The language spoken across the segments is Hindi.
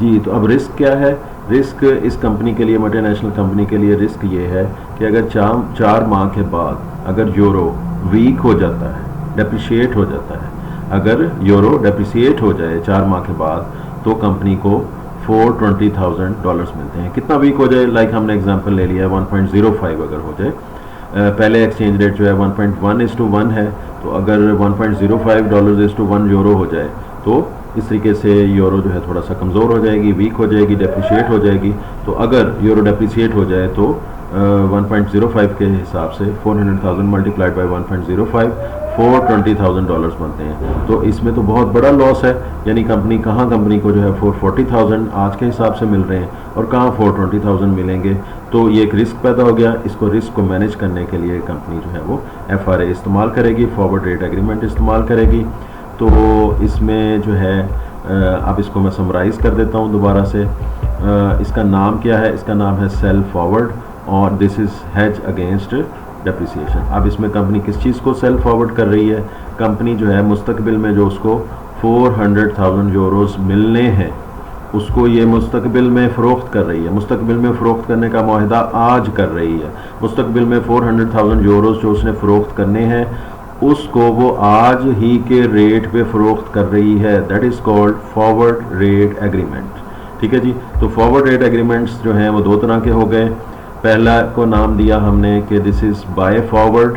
जी, तो अब रिस्क क्या है? रिस्क इस कंपनी के लिए, मल्टीनेशनल कंपनी के लिए रिस्क ये है कि अगर 4 माह के बाद अगर यूरो वीक हो जाता है, डेप्रिशिएट हो जाता है, अगर यूरो डेप्रिशिएट हो जाए 4 माह के बाद, तो कंपनी को $420,000 मिलते हैं। कितना वीक हो जाए? लाइक हमने एग्जांपल ले लिया है 1.05 अगर हो जाए, पहले एक्सचेंज रेट जो है 1.1:1 है, तो अगर $1.05:1 यूरो हो जाए तो इस तरीके से यूरो जो है थोड़ा सा कमज़ोर हो जाएगी, वीक हो जाएगी, डेप्रिशिएट हो जाएगी। तो अगर यूरो डेप्रिशिएट हो जाए तो 1.05 के हिसाब से 400,000 मल्टीप्लाइड बाई 1.05, $420,000 बनते हैं। तो इसमें तो बहुत बड़ा लॉस है, यानी कंपनी को जो है 440,000 आज के हिसाब से मिल रहे हैं और कहाँ 420,000 मिलेंगे। तो ये एक रिस्क पैदा हो गया। इसको रिस्क को मैनेज करने के लिए कंपनी जो है वो FRA इस्तेमाल करेगी, फॉरवर्ड रेट एग्रीमेंट इस्तेमाल करेगी। तो इसमें जो है अब इसको मैं समराइज़ कर देता हूँ दोबारा से। इसका नाम क्या है? इसका नाम है सेल फॉरवर्ड और this is hedge against depreciation. अब इसमें कंपनी किस चीज़ को सेल फॉरवर्ड कर रही है? कंपनी जो है मुस्तकबिल में जो उसको 400,000 यूरोज़ मिलने हैं, उसको ये मुस्तकबिल में फ़रोख्त कर रही है। मुस्तकबिल में फ़रोख्त करने का मुआहदा आज कर रही है। मुस्तकबिल में 400,000 यूरोज़ जो उसने फ़रोख्त करने हैं, उसको वो आज ही के रेट पे फ़रोख्त कर रही है। That is called forward rate agreement. ठीक है जी। तो फॉरवर्ड रेट एग्रीमेंट्स जो हैं वो 2 तरह के हो गए। पहला को नाम दिया हमने कि this is by forward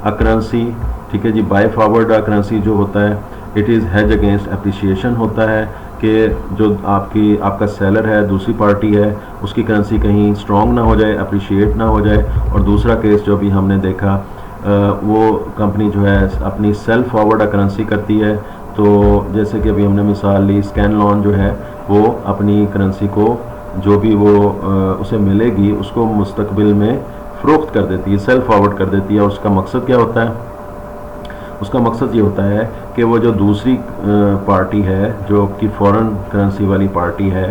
a currency. ठीक है जी। बाय फॉरवर्ड अ करेंसी जो होता है, it is hedge against appreciation होता है कि जो आपका सेलर है, दूसरी पार्टी है, उसकी करेंसी कहीं स्ट्रॉन्ग ना हो जाए, अप्रिशिएट ना हो जाए। और दूसरा केस जो भी हमने देखा, वो कंपनी जो है अपनी सेल फॉरवर्ड करेंसी करती है। तो जैसे कि अभी हमने मिसाल ली, स्कैनलॉन जो है वो अपनी करेंसी को जो भी वो उसे मिलेगी उसको मुस्तकबिल में फ़रोख्त कर देती है, सेल फॉरवर्ड कर देती है। और उसका मकसद क्या होता है? उसका मकसद ये होता है कि वो जो दूसरी पार्टी है, जो कि फॉरेन करेंसी वाली पार्टी है,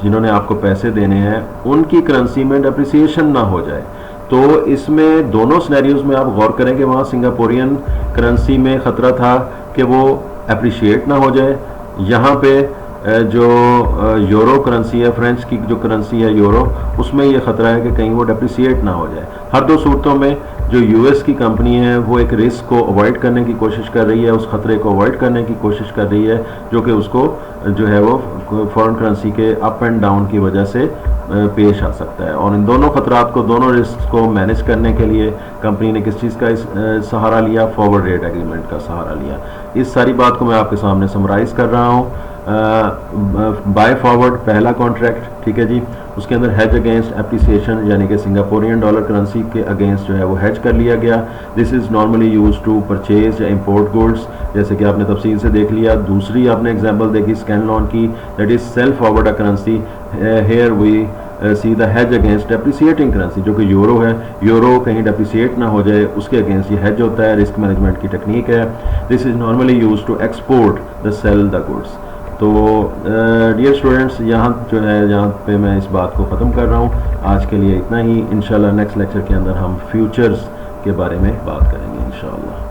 जिन्होंने आपको पैसे देने हैं, उनकी करेंसी में डेप्रिसिएशन ना हो जाए। तो इसमें दोनों सिनेरियोज में आप गौर करें कि वहाँ सिंगापुरियन करेंसी में ख़तरा था कि वो अप्रिशिएट ना हो जाए। यहाँ पे जो यूरो करेंसी है, फ्रेंच की जो करेंसी है यूरो, उसमें ये ख़तरा है कि कहीं वो डेप्रिसिएट ना हो जाए। हर दो सूरतों में जो US की कंपनी है वो एक रिस्क को अवॉइड करने की कोशिश कर रही है, उस ख़तरे को अवॉइड करने की कोशिश कर रही है जो कि उसको जो है वो फॉरेन करेंसी के अप एंड डाउन की वजह से पेश आ सकता है। और इन दोनों ख़तरात को, दोनों रिस्क को मैनेज करने के लिए कंपनी ने किस चीज़ का सहारा लिया? फॉरवर्ड रेट एग्रीमेंट का सहारा लिया। इस सारी बात को मैं आपके सामने समराइज़ कर रहा हूँ। बाय फॉरवर्ड पहला कॉन्ट्रैक्ट, ठीक है जी, उसके अंदर हेज अगेंस्ट एप्रिसिएशन यानी कि सिंगापोरियन डॉलर करेंसी के अगेंस्ट जो है वो हेज कर लिया गया। This is normally use to purchase या इंपोर्ट गुड्स, जैसे कि आपने तफसील से देख लिया। दूसरी आपने एग्जांपल देखी स्कैनलॉन की, that is sell forward currency. Here we see the hedge against depreciating currency, जो कि यूरो है। यूरो कहीं डेप्रिसिएट ना हो जाए उसके अगेंस्ट ये हेज होता है, रिस्क मैनेजमेंट की टेक्निक है। This is normally use to export the sell the goods. तो डियर स्टूडेंट्स, यहाँ पे मैं इस बात को ख़त्म कर रहा हूँ। आज के लिए इतना ही। इंशाल्लाह नेक्स्ट लेक्चर के अंदर हम फ्यूचर्स के बारे में बात करेंगे इंशाल्लाह।